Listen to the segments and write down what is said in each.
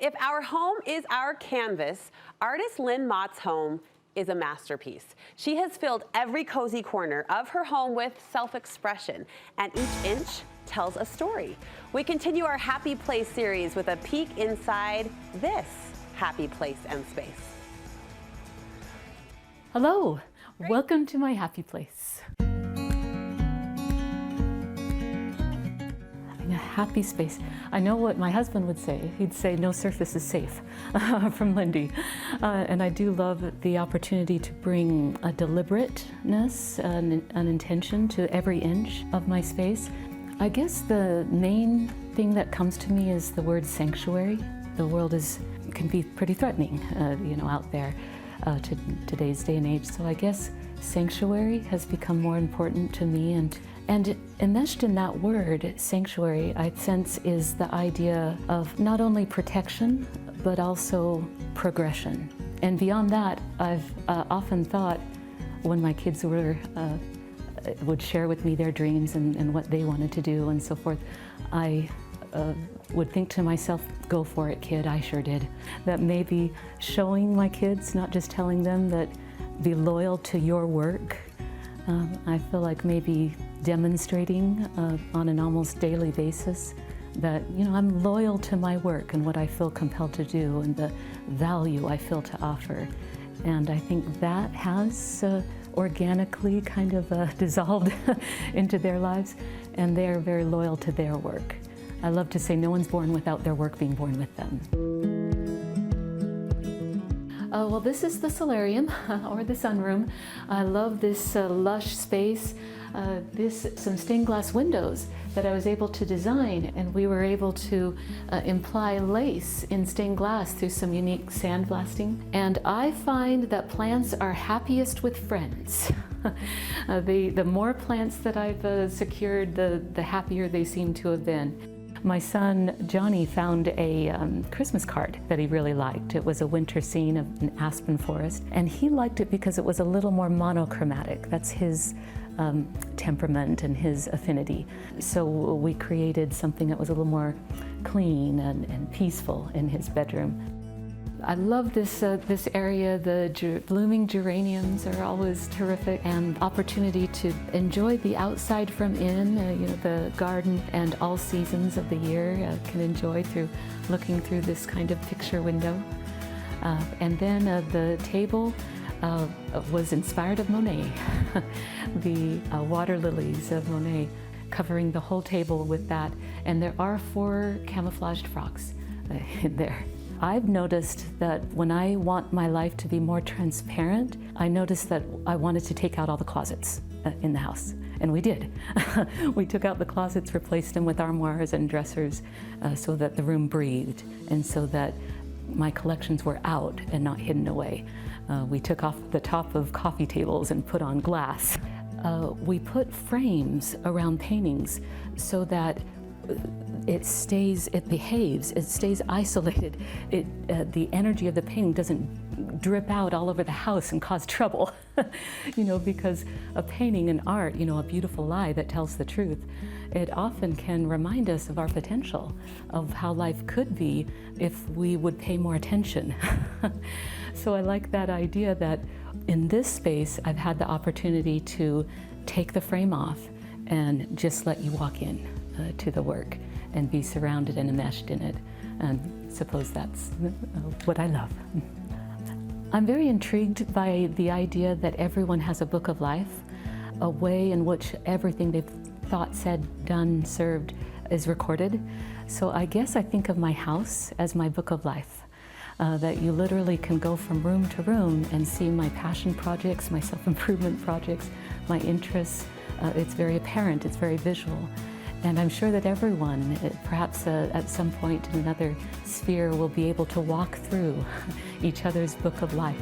If our home is our canvas, artist Lynde Mott's home is a masterpiece. She has filled every cozy corner of her home with self-expression, and each inch tells a story. We continue our Happy Place series with a peek inside this happy place and space. Hello, welcome to my happy place. A happy space. I know what my husband would say. He'd say no surface is safe from Lynde. And I do love the opportunity to bring a deliberateness, an intention to every inch of my space. I guess the main thing that comes to me is the word sanctuary. The world can be pretty threatening, out there to today's day and age. So I guess sanctuary has become more important to me, and enmeshed in that word, sanctuary, I sense is the idea of not only protection, but also progression. And beyond that, I've often thought when my kids would share with me their dreams and what they wanted to do and so forth, I would think to myself, go for it, kid, I sure did. That maybe showing my kids, not just telling them that be loyal to your work, I feel like maybe demonstrating on an almost daily basis that, I'm loyal to my work and what I feel compelled to do and the value I feel to offer. And I think that has organically kind of dissolved into their lives, and they're very loyal to their work. I love to say no one's born without their work being born with them. Well, this is the solarium, or the sunroom. I love this lush space. Some stained glass windows that I was able to design, and we were able to imply lace in stained glass through some unique sandblasting. And I find that plants are happiest with friends. The more plants that I've secured, the happier they seem to have been. My son, Johnny, found a Christmas card that he really liked. It was a winter scene of an aspen forest, and he liked it because it was a little more monochromatic. That's his temperament and his affinity. So we created something that was a little more clean and peaceful in his bedroom. I love this area. The blooming geraniums are always terrific, and opportunity to enjoy the outside from in, the garden, and all seasons of the year can enjoy through looking through this kind of picture window. And then the table was inspired of Monet, the water lilies of Monet, covering the whole table with that. And there are 4 camouflaged frogs in there. I've noticed that when I want my life to be more transparent, I noticed that I wanted to take out all the closets in the house. And we did. We took out the closets, replaced them with armoires and dressers so that the room breathed and so that my collections were out and not hidden away. We took off the top of coffee tables and put on glass. We put frames around paintings so that it behaves, it stays isolated. The energy of the painting doesn't drip out all over the house and cause trouble. Because a painting and art, a beautiful lie that tells the truth, it often can remind us of our potential, of how life could be if we would pay more attention. So I like that idea that in this space, I've had the opportunity to take the frame off and just let you walk in to the work and be surrounded and enmeshed in it. And suppose that's what I love. I'm very intrigued by the idea that everyone has a book of life, a way in which everything they've thought, said, done, served is recorded. So I guess I think of my house as my book of life. That you literally can go from room to room and see my passion projects, my self-improvement projects, my interests. It's very apparent, it's very visual. And I'm sure that everyone, perhaps at some point in another sphere, will be able to walk through each other's book of life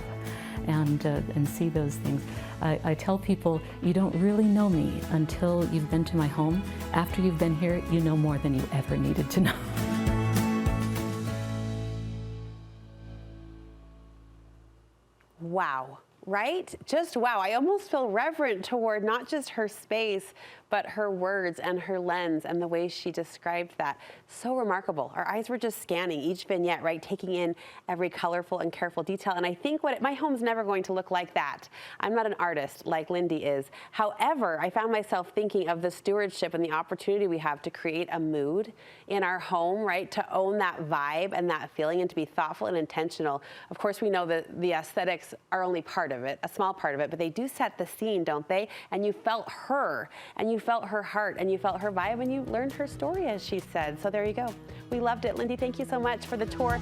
and see those things. I tell people, you don't really know me until you've been to my home. After you've been here, you know more than you ever needed to know. Wow, right? Just wow. I almost feel reverent toward not just her space, but her words and her lens and the way she described that, so remarkable. Our eyes were just scanning each vignette, right? Taking in every colorful and careful detail. And I think my home's never going to look like that. I'm not an artist like Lynde is. However, I found myself thinking of the stewardship and the opportunity we have to create a mood in our home, right? To own that vibe and that feeling and to be thoughtful and intentional. Of course, we know that the aesthetics are only part of it, a small part of it, but they do set the scene, don't they? And you felt her, and you felt her heart, and you felt her vibe, and you learned her story, as she said. So there you go. We loved it. Lynde, thank you so much for the tour.